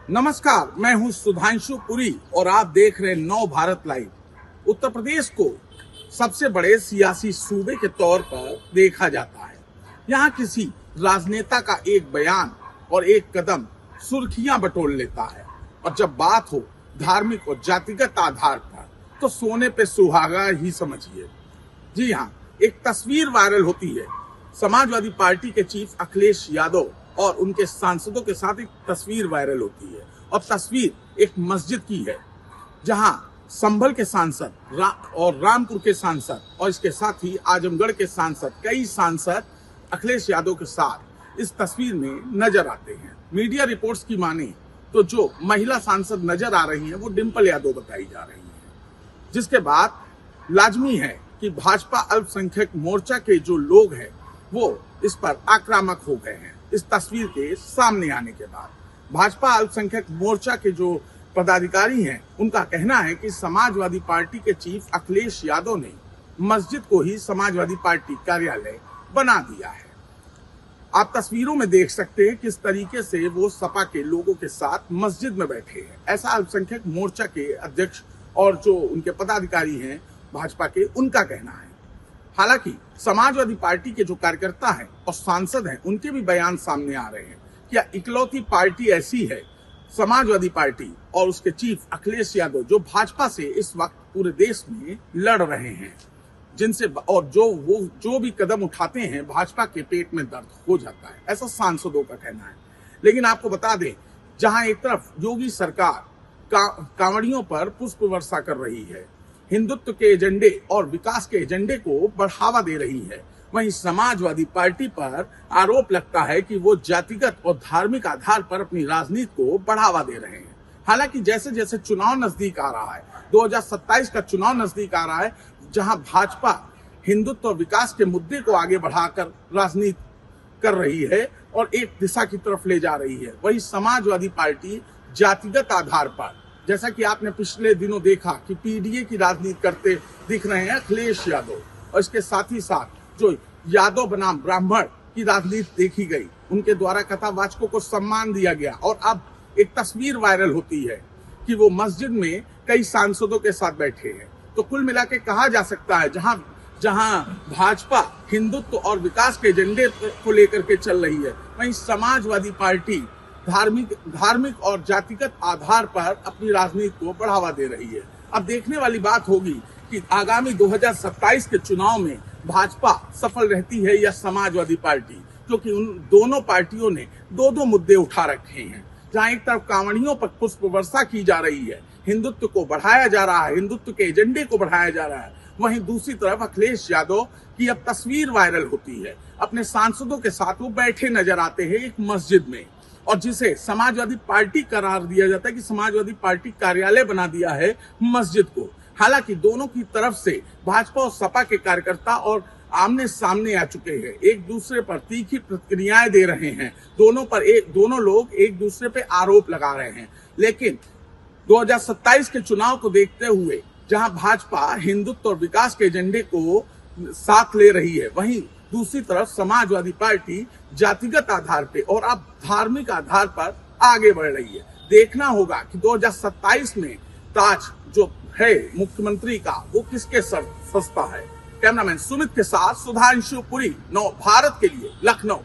नमस्कार, मैं हूं सुधांशु पुरी और आप देख रहे हैं नव भारत लाइव। उत्तर प्रदेश को सबसे बड़े सियासी सूबे के तौर पर देखा जाता है। यहाँ किसी राजनेता का एक बयान और एक कदम सुर्खियां बटोर लेता है, और जब बात हो धार्मिक और जातिगत आधार पर तो सोने पे सुहागा ही समझिए। जी हाँ, एक तस्वीर वायरल होती है। समाजवादी पार्टी के चीफ अखिलेश यादव और उनके सांसदों के साथ एक तस्वीर वायरल होती है, और तस्वीर एक मस्जिद की है, जहां संभल के सांसद और रामपुर के सांसद और इसके साथ ही आजमगढ़ के सांसद, कई सांसद अखिलेश यादव के साथ इस तस्वीर में नजर आते हैं। मीडिया रिपोर्ट्स की माने तो जो महिला सांसद नजर आ रही हैं वो डिंपल यादव बताई जा रही हैं, जिसके बाद लाजमी है कि भाजपा अल्पसंख्यक मोर्चा के जो लोग हैं वो इस पर आक्रामक हो गए हैं। इस तस्वीर के सामने आने के बाद भाजपा अल्पसंख्यक मोर्चा के जो पदाधिकारी हैं उनका कहना है कि समाजवादी पार्टी के चीफ अखिलेश यादव ने मस्जिद को ही समाजवादी पार्टी कार्यालय बना दिया है। आप तस्वीरों में देख सकते हैं किस तरीके से वो सपा के लोगों के साथ मस्जिद में बैठे हैं। ऐसा अल्पसंख्यक मोर्चा के अध्यक्ष और जो उनके पदाधिकारी हैं भाजपा के, उनका कहना है। हालांकि समाजवादी पार्टी के जो कार्यकर्ता हैं और सांसद हैं उनके भी बयान सामने आ रहे हैं। क्या इकलौती पार्टी ऐसी है, समाजवादी पार्टी और उसके चीफ अखिलेश यादव, जो भाजपा से इस वक्त पूरे देश में लड़ रहे हैं, जिनसे और जो भी कदम उठाते हैं भाजपा के पेट में दर्द हो जाता है, ऐसा सांसदों का कहना है। लेकिन आपको बता दें, जहां एक तरफ योगी सरकार कांवड़ियों पर पुष्प वर्षा कर रही है, हिंदुत्व के एजेंडे और विकास के एजेंडे को बढ़ावा दे रही है, वहीं समाजवादी पार्टी पर आरोप लगता है कि वो जातिगत और धार्मिक आधार पर अपनी राजनीति को बढ़ावा दे रहे हैं। हालांकि जैसे जैसे चुनाव नजदीक आ रहा है, 2027 का चुनाव नजदीक आ रहा है, जहां भाजपा हिंदुत्व और विकास के मुद्दे को आगे बढ़ाकर राजनीति कर रही है और एक दिशा की तरफ ले जा रही है, वही समाजवादी पार्टी जातिगत आधार पर, जैसा कि आपने पिछले दिनों देखा कि पीडीए की राजनीति करते दिख रहे हैं अखिलेश यादव, और इसके साथ ही साथ जो यादव बनाम ब्राह्मण की राजनीति देखी गई, उनके द्वारा कथावाचकों को सम्मान दिया गया, और अब एक तस्वीर वायरल होती है कि वो मस्जिद में कई सांसदों के साथ बैठे हैं। तो कुल मिला के कहा जा सकता है, जहां भाजपा हिंदुत्व और विकास के एजेंडे को लेकर के चल रही है, वहीं समाजवादी पार्टी धार्मिक और जातिगत आधार पर अपनी राजनीति को बढ़ावा दे रही है। अब देखने वाली बात होगी कि आगामी 2027 के चुनाव में भाजपा सफल रहती है या समाजवादी पार्टी, क्योंकि उन दोनों पार्टियों ने दो मुद्दे उठा रखे हैं। जहां एक तरफ कांवड़ियों पर पुष्प वर्षा की जा रही है, हिंदुत्व को बढ़ाया जा रहा है, हिंदुत्व के एजेंडे को बढ़ाया जा रहा है, वहीं दूसरी तरफ अखिलेश यादव की अब तस्वीर वायरल होती है। अपने सांसदों के साथ वो बैठे नजर आते हैं एक मस्जिद में, और जिसे समाजवादी पार्टी करार दिया जाता है कि समाजवादी पार्टी कार्यालय बना दिया है मस्जिद को। हालांकि दोनों की तरफ से भाजपा और सपा के कार्यकर्ता और आमने सामने आ चुके हैं, एक दूसरे पर तीखी प्रतिक्रियाएं दे रहे हैं, दोनों लोग एक दूसरे पे आरोप लगा रहे हैं। लेकिन 2027 के चुनाव को देखते हुए जहां भाजपा हिंदुत्व और विकास के एजेंडे को साथ ले रही है, वहीं दूसरी तरफ समाजवादी पार्टी जातिगत आधार पे और अब धार्मिक आधार पर आगे बढ़ रही है। देखना होगा कि 2027 में ताज जो है मुख्यमंत्री का, वो किसके सर सस्ता है। कैमरामैन सुमित के साथ सुधांशु पुरी, नव भारत के लिए, लखनऊ।